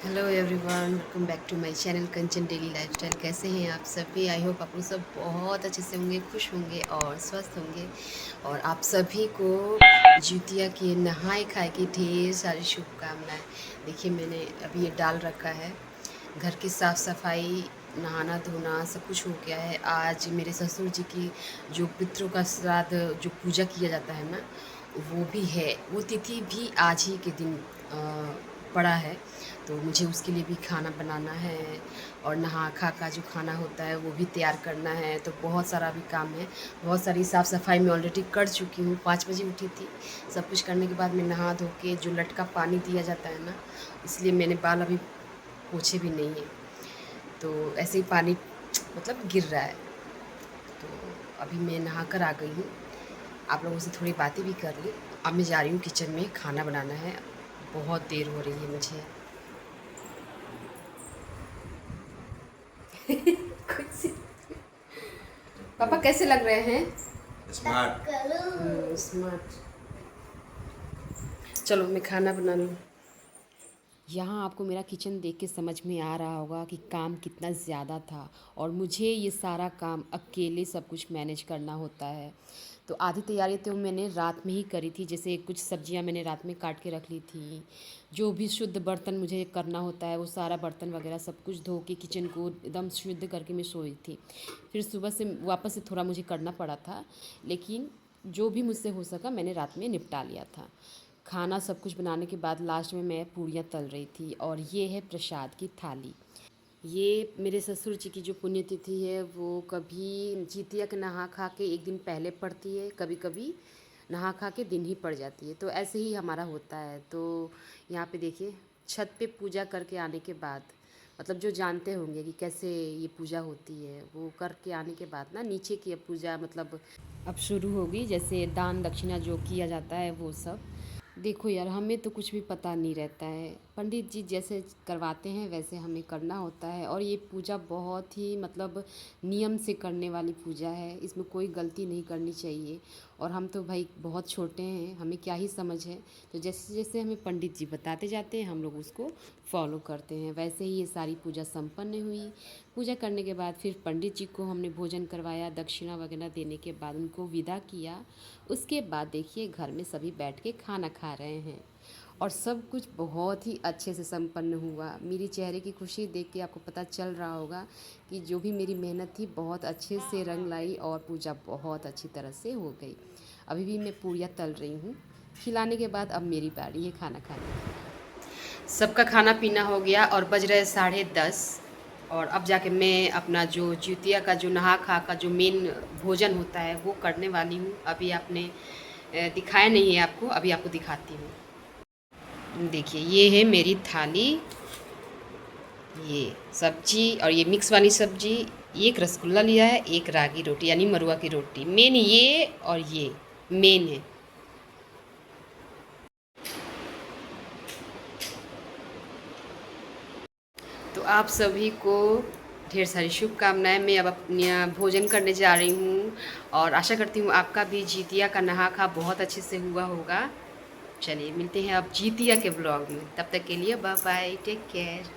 Hello everyone, welcome back to my channel Kanchan daily lifestyle. कैसे हैं आप सभी? आई होप आप लोग सब बहुत अच्छे से होंगे, खुश होंगे और स्वस्थ होंगे। और आप सभी को जितिया के नहाए खाए की ढेर सारी शुभकामनाएं। देखिए, मैंने अभी ये डाल रखा है। घर की साफ़ सफाई, नहाना धोना सब कुछ हो गया है। आज मेरे ससुर जी की जो पितरों का श्राद्ध, जो पूजा किया जाता है ना, वो भी है। वो तिथि भी आज ही के दिन पड़ा है, तो मुझे उसके लिए भी खाना बनाना है और नहा खा का जो खाना होता है वो भी तैयार करना है। तो बहुत सारा भी काम है, बहुत सारी साफ़ सफाई मैं ऑलरेडी कर चुकी हूँ। 5 बजे उठी थी। सब कुछ करने के बाद मैं नहा धो के, जो लटका पानी दिया जाता है ना, इसलिए मैंने बाल अभी पोछे भी नहीं हैं। तो ऐसे ही पानी मतलब गिर रहा है। तो अभी मैं नहा कर आ गई हूँ। आप लोगों से थोड़ी बातें भी कर ली। अब मैं जा रही हूँ किचन में, खाना बनाना है। बहुत देर हो रही है मुझे। कुछ पापा कैसे लग रहे हैं? स्मार्ट। स्मार्ट। चलो मैं खाना बना लूँ। यहाँ आपको मेरा किचन देख के समझ में आ रहा होगा कि काम कितना ज़्यादा था और मुझे ये सारा काम अकेले सब कुछ मैनेज करना होता है। तो आधी तैयारी तो मैंने रात में ही करी थी। जैसे कुछ सब्जियां मैंने रात में काट के रख ली थी। जो भी शुद्ध बर्तन मुझे करना होता है वो सारा बर्तन वगैरह सब कुछ धो के किचन को एकदम शुद्ध करके मैं सोई थी। फिर सुबह से वापस से थोड़ा मुझे करना पड़ा था, लेकिन जो भी मुझसे हो सका मैंने रात में निपटा लिया था। खाना सब कुछ बनाने के बाद लास्ट में मैं पूड़ियाँ तल रही थी। और ये है प्रसाद की थाली। ये मेरे ससुर जी की जो पुण्यतिथि है, वो कभी जितिया के नहा खा के एक दिन पहले पड़ती है, कभी कभी नहा खा के दिन ही पड़ जाती है। तो ऐसे ही हमारा होता है। तो यहाँ पे देखिए, छत पे पूजा करके आने के बाद, मतलब जो जानते होंगे कि कैसे ये पूजा होती है, वो करके आने के बाद ना नीचे की अब पूजा मतलब अब शुरू होगी। जैसे दान दक्षिणा जो किया जाता है वो सब। देखो यार, हमें तो कुछ भी पता नहीं रहता है। पंडित जी जैसे करवाते हैं वैसे हमें करना होता है। और ये पूजा बहुत ही मतलब नियम से करने वाली पूजा है। इसमें कोई गलती नहीं करनी चाहिए। और हम तो भाई बहुत छोटे हैं, हमें क्या ही समझ है। तो जैसे जैसे हमें पंडित जी बताते जाते हैं हम लोग उसको फॉलो करते हैं। वैसे ही ये सारी पूजा संपन्न हुई। पूजा करने के बाद फिर पंडित जी को हमने भोजन करवाया, दक्षिणा वगैरह देने के बाद उनको विदा किया। उसके बाद देखिए, घर में सभी बैठ के खाना खा रहे हैं और सब कुछ बहुत ही अच्छे से संपन्न हुआ। मेरी चेहरे की खुशी देख के आपको पता चल रहा होगा कि जो भी मेरी मेहनत थी बहुत अच्छे से रंग लाई और पूजा बहुत अच्छी तरह से हो गई। अभी भी मैं पूरियाँ तल रही हूँ। खिलाने के बाद अब मेरी बारी है खाना खाने की। सबका खाना पीना हो गया और बज रहे 10:30। और अब जाके मैं अपना जो जितिया का जो नहा खा का जो मेन भोजन होता है वो करने वाली हूँ। अभी आपने दिखाया नहीं है आपको, अभी आपको दिखाती हूँ। देखिए, ये है मेरी थाली। ये सब्जी और ये मिक्स वाली सब्जी। एक रसगुल्ला लिया है, एक रागी रोटी यानी मरुआ की रोटी। मेन ये और ये मेन है। तो आप सभी को ढेर सारी शुभकामनाएं। मैं अब अपना भोजन करने जा रही हूँ और आशा करती हूँ आपका भी जितिया का नहा खा बहुत अच्छे से हुआ होगा। चलिए मिलते हैं अब जितिया के ब्लॉग में। तब तक के लिए बाय बाय, टेक केयर।